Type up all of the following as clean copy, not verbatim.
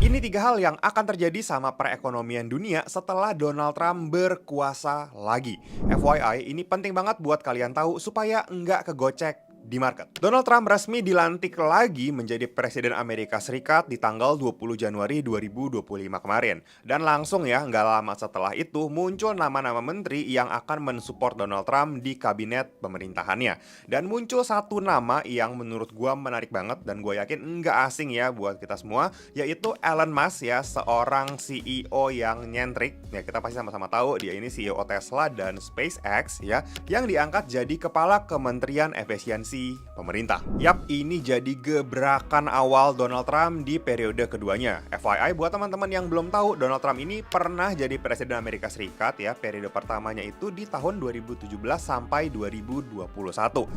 Ini tiga hal yang akan terjadi sama perekonomian dunia setelah Donald Trump berkuasa lagi. FYI, ini penting banget buat kalian tahu supaya nggak kegocek di market. Donald Trump resmi dilantik lagi menjadi Presiden Amerika Serikat di tanggal 20 Januari 2025 kemarin. Dan langsung ya, nggak lama setelah itu muncul nama-nama menteri yang akan mensupport Donald Trump di kabinet pemerintahannya. Dan muncul satu nama yang menurut gua menarik banget dan gua yakin nggak asing ya buat kita semua, yaitu Elon Musk ya, seorang CEO yang nyentrik. Ya kita pasti sama-sama tahu dia ini CEO Tesla dan SpaceX ya, yang diangkat jadi kepala Kementerian Efisiensi pemerintah. Yap, ini jadi gebrakan awal Donald Trump di periode keduanya. FYI buat teman-teman yang belum tahu, Donald Trump ini pernah jadi Presiden Amerika Serikat ya. Periode pertamanya itu di tahun 2017 sampai 2021.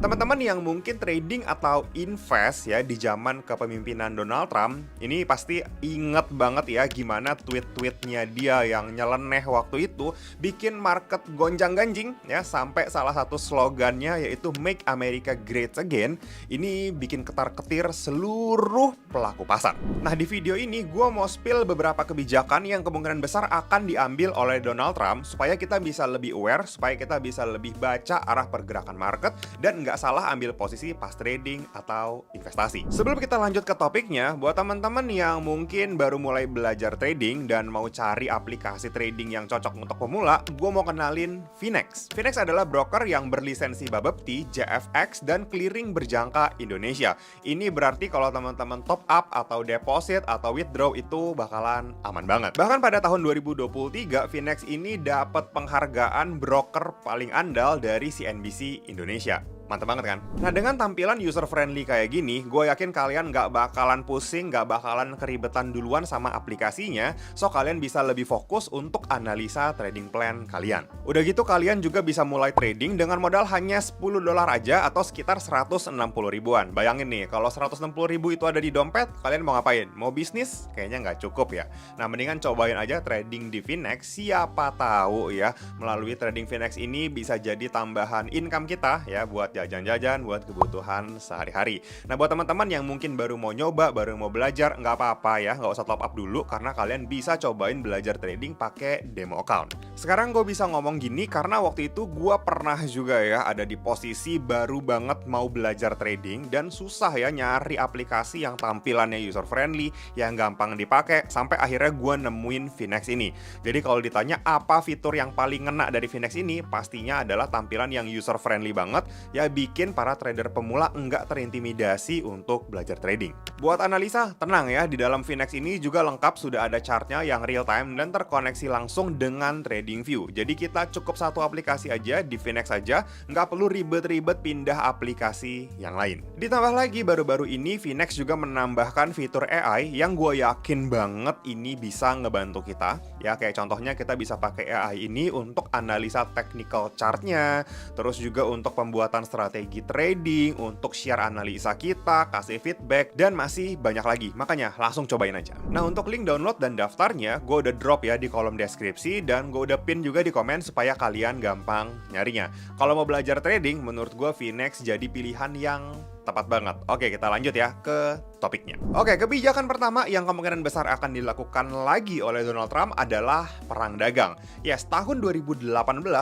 Teman-teman yang mungkin trading atau invest ya di zaman kepemimpinan Donald Trump, ini pasti inget banget ya gimana tweet-tweetnya dia yang nyeleneh waktu itu bikin market gonjang-ganjing ya, sampai salah satu slogannya yaitu Make America Great Again. Ini bikin ketar-ketir seluruh pelaku pasar. Nah, di video ini gue mau spill beberapa kebijakan yang kemungkinan besar akan diambil oleh Donald Trump supaya kita bisa lebih aware, supaya kita bisa lebih baca arah pergerakan market dan nggak salah ambil posisi pas trading atau investasi. Sebelum kita lanjut ke topiknya, buat teman-teman yang mungkin baru mulai belajar trading dan mau cari aplikasi trading yang cocok untuk pemula, gue mau kenalin Finex. Finex adalah broker yang berlisensi Bapepti, JFX, dan clearing berjangka Indonesia. Ini berarti kalau teman-teman top up atau deposit atau withdraw itu bakalan aman banget. Bahkan pada tahun 2023, Finex ini dapat penghargaan broker paling andal dari CNBC Indonesia. Mantap banget kan? Nah, dengan tampilan user friendly kayak gini, gue yakin kalian nggak bakalan pusing, nggak bakalan keribetan duluan sama aplikasinya, so kalian bisa lebih fokus untuk analisa trading plan kalian. Udah gitu kalian juga bisa mulai trading dengan modal hanya $10 aja atau sekitar 160 ribuan. Bayangin nih, kalau 160 ribu itu ada di dompet, kalian mau ngapain? Mau bisnis? Kayaknya nggak cukup ya. Nah, mendingan cobain aja trading di Finex, siapa tahu ya, melalui trading Finex ini bisa jadi tambahan income kita ya buat jajan-jajan, buat kebutuhan sehari-hari. Nah, buat teman-teman yang mungkin baru mau nyoba, baru mau belajar, nggak apa-apa ya, nggak usah top up dulu karena kalian bisa cobain belajar trading pakai demo account. Sekarang gue bisa ngomong gini karena waktu itu gue pernah juga ya ada di posisi baru banget mau belajar trading dan susah ya nyari aplikasi yang tampilannya user friendly, yang gampang dipakai, sampai akhirnya gue nemuin Finex ini. Jadi kalau ditanya apa fitur yang paling ngena dari Finex ini, pastinya adalah tampilan yang user friendly banget ya, bikin para trader pemula nggak terintimidasi untuk belajar trading. Buat analisa, tenang ya, di dalam Finex ini juga lengkap sudah ada chartnya yang real time dan terkoneksi langsung dengan TradingView. Jadi kita cukup satu aplikasi aja di Finex aja, nggak perlu ribet-ribet pindah aplikasi yang lain. Ditambah lagi baru-baru ini Finex juga menambahkan fitur AI yang gue yakin banget ini bisa ngebantu kita. Ya kayak contohnya kita bisa pakai AI ini untuk analisa technical chartnya, terus juga untuk pembuatan strategi trading, untuk share analisa kita, kasih feedback, dan masih banyak lagi. Makanya langsung cobain aja. Nah, untuk link download dan daftarnya gue udah drop ya di kolom deskripsi dan gue udah pin juga di komen supaya kalian gampang nyarinya. Kalau mau belajar trading, menurut gue Finex jadi pilihan yang tepat banget. Oke, kita lanjut ya ke topiknya. Oke, kebijakan pertama yang kemungkinan besar akan dilakukan lagi oleh Donald Trump adalah perang dagang. Yes, tahun 2018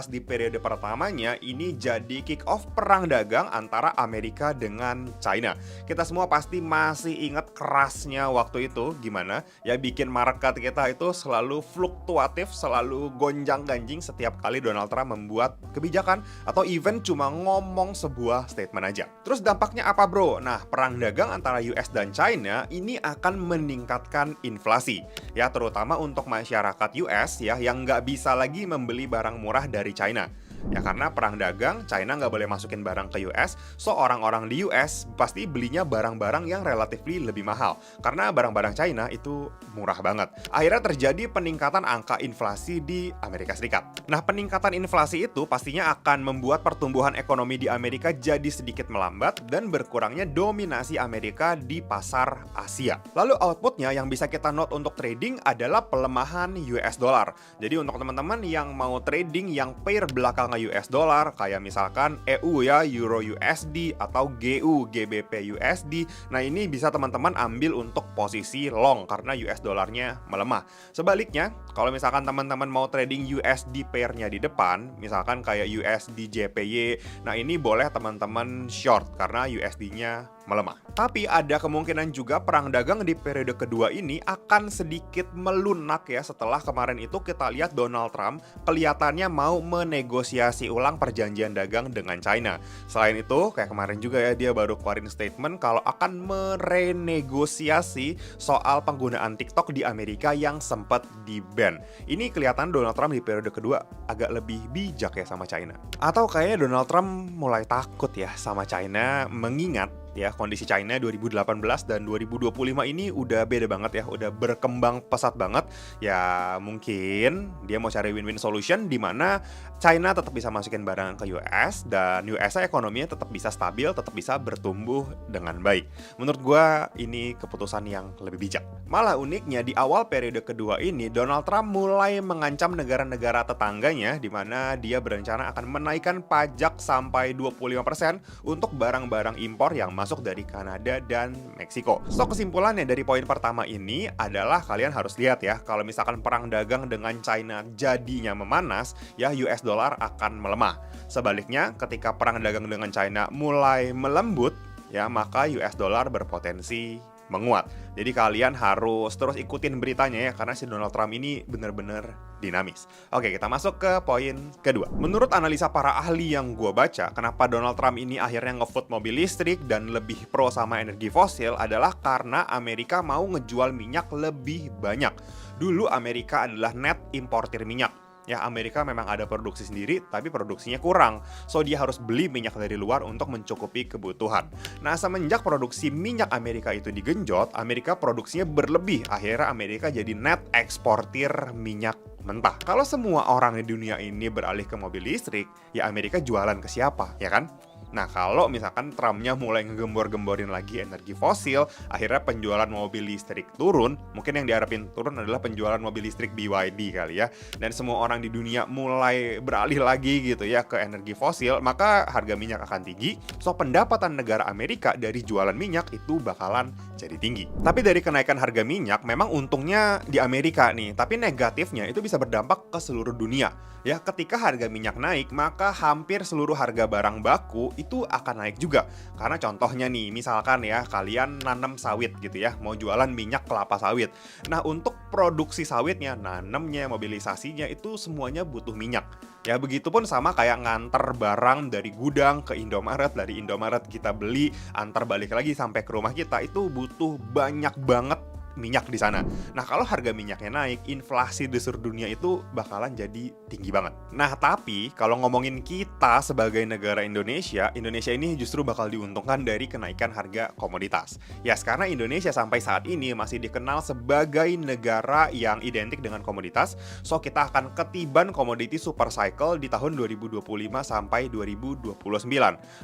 di periode pertamanya ini jadi kick off perang dagang antara Amerika dengan China. Kita semua pasti masih ingat kerasnya waktu itu gimana ya, bikin market kita itu selalu fluktuatif, selalu gonjang-ganjing setiap kali Donald Trump membuat kebijakan atau even cuma ngomong sebuah statement aja. Terus dampaknya apa bro? Nah, perang dagang antara US dan China ini akan meningkatkan inflasi ya, terutama untuk masyarakat US ya yang nggak bisa lagi membeli barang murah dari China. Ya karena perang dagang, China nggak boleh masukin barang ke US, so orang-orang di US pasti belinya barang-barang yang relatively lebih mahal. Karena barang-barang China itu murah banget. Akhirnya terjadi peningkatan angka inflasi di Amerika Serikat. Nah, peningkatan inflasi itu pastinya akan membuat pertumbuhan ekonomi di Amerika jadi sedikit melambat dan berkurangnya dominasi Amerika di pasar Asia. Lalu outputnya yang bisa kita note untuk trading adalah pelemahan US dollar. Jadi untuk teman-teman yang mau trading yang pair belakang nge-US dollar kayak misalkan EU ya, Euro USD atau GU, GBP USD. Nah, ini bisa teman-teman ambil untuk posisi long karena US dollarnya melemah. Sebaliknya, kalau misalkan teman-teman mau trading USD pair-nya di depan, misalkan kayak USD JPY, nah ini boleh teman-teman short karena USD-nya melemah. Tapi ada kemungkinan juga perang dagang di periode kedua ini akan sedikit melunak ya, setelah kemarin itu kita lihat Donald Trump kelihatannya mau menegosiasi ulang perjanjian dagang dengan China. Selain itu, kayak kemarin juga ya, dia baru keluarin statement kalau akan merenegosiasi soal penggunaan TikTok di Amerika yang sempat di-ban. Ini kelihatan Donald Trump di periode kedua agak lebih bijak ya sama China. Atau kayaknya Donald Trump mulai takut ya sama China, mengingat ya kondisi China 2018 dan 2025 ini udah beda banget ya, udah berkembang pesat banget. Ya mungkin dia mau cari win-win solution di mana China tetap bisa masukin barang ke US dan US ekonominya tetap bisa stabil, tetap bisa bertumbuh dengan baik. Menurut gua ini keputusan yang lebih bijak. Malah uniknya di awal periode kedua ini Donald Trump mulai mengancam negara-negara tetangganya di mana dia berencana akan menaikkan pajak sampai 25% untuk barang-barang impor yang masuk dari Kanada dan Meksiko. So kesimpulannya dari poin pertama ini adalah kalian harus lihat ya, kalau misalkan perang dagang dengan China jadinya memanas, ya US dollar akan melemah. Sebaliknya, ketika perang dagang dengan China mulai melembut, ya maka US dollar berpotensi menguat. Jadi kalian harus terus ikutin beritanya ya, karena si Donald Trump ini bener-bener dinamis. Oke, kita masuk ke poin kedua. Menurut analisa para ahli yang gue baca, kenapa Donald Trump ini akhirnya ngevote mobil listrik dan lebih pro sama energi fosil adalah karena Amerika mau ngejual minyak lebih banyak. Dulu Amerika adalah net importir minyak. Ya, Amerika memang ada produksi sendiri, tapi produksinya kurang. So, dia harus beli minyak dari luar untuk mencukupi kebutuhan. Nah, semenjak produksi minyak Amerika itu digenjot, Amerika produksinya berlebih. Akhirnya Amerika jadi net eksportir minyak mentah. Kalau semua orang di dunia ini beralih ke mobil listrik, ya Amerika jualan ke siapa, ya kan? Nah, kalau misalkan Trumpnya mulai ngegembor-gemborin lagi energi fosil, akhirnya penjualan mobil listrik turun. Mungkin yang diharapin turun adalah penjualan mobil listrik BYD kali ya. Dan semua orang di dunia mulai beralih lagi gitu ya ke energi fosil, maka harga minyak akan tinggi. So, pendapatan negara Amerika dari jualan minyak itu bakalan jadi tinggi. Tapi dari kenaikan harga minyak, memang untungnya di Amerika nih. Tapi negatifnya itu bisa berdampak ke seluruh dunia. Ya, ketika harga minyak naik, maka hampir seluruh harga barang baku itu akan naik juga. Karena contohnya nih, misalkan ya kalian nanam sawit gitu ya, mau jualan minyak kelapa sawit. Nah, untuk produksi sawitnya, nanemnya, mobilisasinya itu semuanya butuh minyak. Ya, begitupun sama kayak nganter barang dari gudang ke Indomaret, dari Indomaret kita beli, antar balik lagi sampai ke rumah kita, itu butuh banyak banget minyak di sana. Nah, kalau harga minyaknya naik, inflasi di seluruh dunia itu bakalan jadi tinggi banget. Nah, tapi kalau ngomongin kita sebagai negara Indonesia, Indonesia ini justru bakal diuntungkan dari kenaikan harga komoditas. Ya, karena Indonesia sampai saat ini masih dikenal sebagai negara yang identik dengan komoditas, so kita akan ketiban komoditi super cycle di tahun 2025 sampai 2029.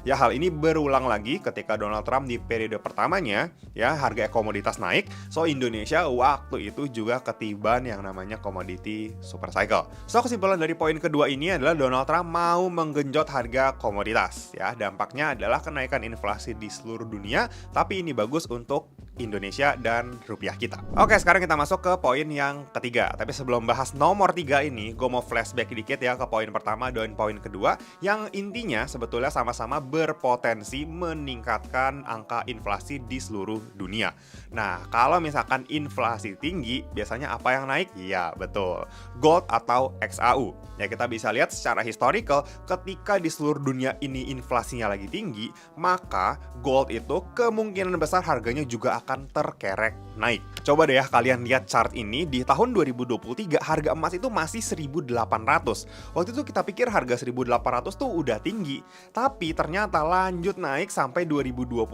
Ya, hal ini berulang lagi ketika Donald Trump di periode pertamanya, ya harga komoditas naik, so Indonesia waktu itu juga ketiban yang namanya komoditi super cycle. So, kesimpulan dari poin kedua ini adalah Donald Trump mau menggenjot harga komoditas. Ya, dampaknya adalah kenaikan inflasi di seluruh dunia, tapi ini bagus untuk Indonesia dan rupiah kita. Oke, sekarang kita masuk ke poin yang ketiga. Tapi sebelum bahas nomor 3 ini, gue mau flashback dikit ya ke poin pertama dan poin kedua, yang intinya sebetulnya sama-sama berpotensi meningkatkan angka inflasi di seluruh dunia. Nah, kalau misalkan inflasi tinggi, biasanya apa yang naik? Ya, betul. Gold atau XAU. Ya, kita bisa lihat secara historical, ketika di seluruh dunia ini inflasinya lagi tinggi, maka gold itu kemungkinan besar harganya juga akan terkerek naik. Coba deh ya kalian lihat chart ini, di tahun 2023 harga emas itu masih 1.800. Waktu itu kita pikir harga 1.800 tuh udah tinggi, tapi ternyata lanjut naik sampai 2025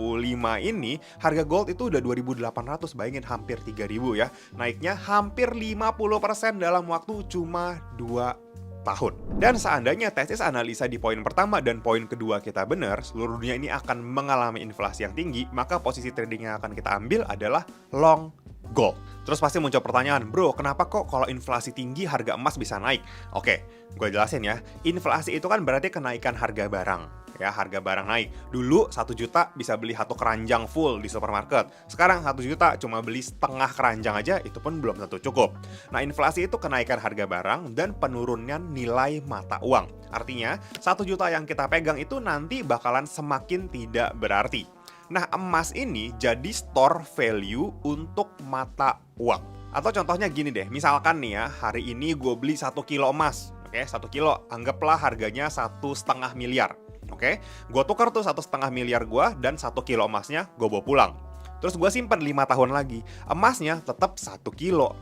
ini harga gold itu udah 2.800, bayangin hampir 3.000 ya. Naiknya hampir 50% dalam waktu cuma 2 tahun. Dan seandainya tesis analisa di poin pertama dan poin kedua kita benar, seluruh dunia ini akan mengalami inflasi yang tinggi, maka posisi trading yang akan kita ambil adalah long gold. Terus pasti muncul pertanyaan, bro, kenapa kok kalau inflasi tinggi harga emas bisa naik? Oke, gue jelasin ya. Inflasi itu kan berarti kenaikan harga barang. Ya, harga barang naik. Dulu 1 juta bisa beli satu keranjang full di supermarket. Sekarang 1 juta cuma beli setengah keranjang aja, itu pun belum tentu cukup. Nah, inflasi itu kenaikan harga barang dan penurunan nilai mata uang. Artinya, 1 juta yang kita pegang itu nanti bakalan semakin tidak berarti. Nah, emas ini jadi store value untuk mata uang. Atau contohnya gini deh, misalkan nih ya, hari ini gue beli 1 kilo emas. Oke, 1 kilo, anggaplah harganya 1,5 miliar. Oke, gue tukar tuh 1,5 miliar gue dan 1 kilo emasnya gue bawa pulang. Terus gue simpan 5 tahun lagi, emasnya tetap 1 kilo.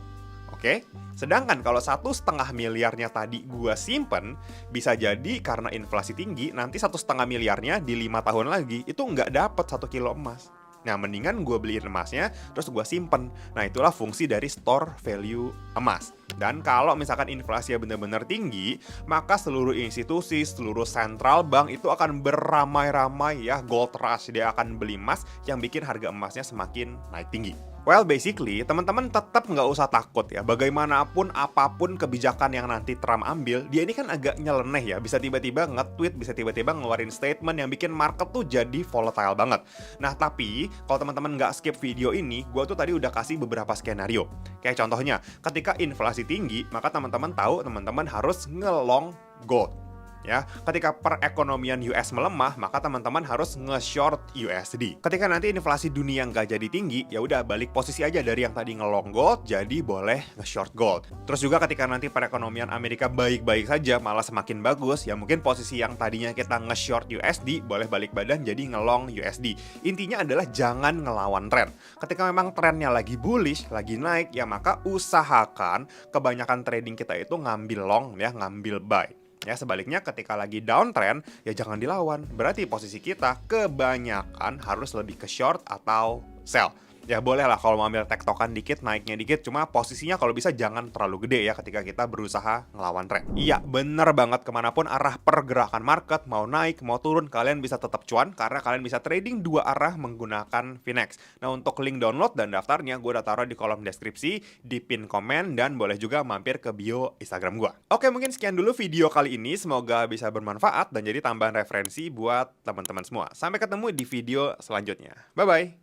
Oke, sedangkan kalau 1,5 miliarnya tadi gue simpen, bisa jadi karena inflasi tinggi, nanti 1,5 miliarnya di 5 tahun lagi itu nggak dapet 1 kilo emas. Nah, mendingan gue beliin emasnya, terus gue simpen. Nah, itulah fungsi dari store value emas. Dan kalau misalkan inflasinya benar-benar tinggi, maka seluruh institusi, seluruh central bank itu akan beramai-ramai ya, gold rush. Dia akan beli emas yang bikin harga emasnya semakin naik tinggi. Well, basically, teman-teman tetap nggak usah takut ya. Bagaimanapun, apapun kebijakan yang nanti Trump ambil, dia ini kan agak nyeleneh ya. Bisa tiba-tiba nge-tweet, bisa tiba-tiba ngeluarin statement yang bikin market tuh jadi volatile banget. Nah, tapi kalau teman-teman nggak skip video ini, gue tuh tadi udah kasih beberapa skenario. Kayak contohnya, ketika inflasi tinggi, maka teman-teman tahu teman-teman harus nge-long gold. Ya, ketika perekonomian US melemah, maka teman-teman harus nge-short USD. Ketika nanti inflasi dunia nggak jadi tinggi, ya udah balik posisi aja dari yang tadi nge-long gold, jadi boleh nge-short gold. Terus juga ketika nanti perekonomian Amerika baik-baik saja, malah semakin bagus, ya mungkin posisi yang tadinya kita nge-short USD, boleh balik badan jadi nge-long USD. Intinya adalah jangan ngelawan tren. Ketika memang trennya lagi bullish, lagi naik, ya maka usahakan kebanyakan trading kita itu ngambil long, ya ngambil buy. Ya, sebaliknya ketika lagi downtrend, ya jangan dilawan. Berarti posisi kita kebanyakan harus lebih ke short atau sell. Ya boleh lah kalau mau ambil tektokan dikit, naiknya dikit, cuma posisinya kalau bisa jangan terlalu gede ya ketika kita berusaha ngelawan tren. Iya, bener banget, kemanapun arah pergerakan market, mau naik, mau turun, kalian bisa tetap cuan karena kalian bisa trading dua arah menggunakan Finex. Nah, untuk link download dan daftarnya gue udah taruh di kolom deskripsi, di pin komen, dan boleh juga mampir ke bio Instagram gue. Oke, mungkin sekian dulu video kali ini, semoga bisa bermanfaat dan jadi tambahan referensi buat teman-teman semua. Sampai ketemu di video selanjutnya. Bye-bye!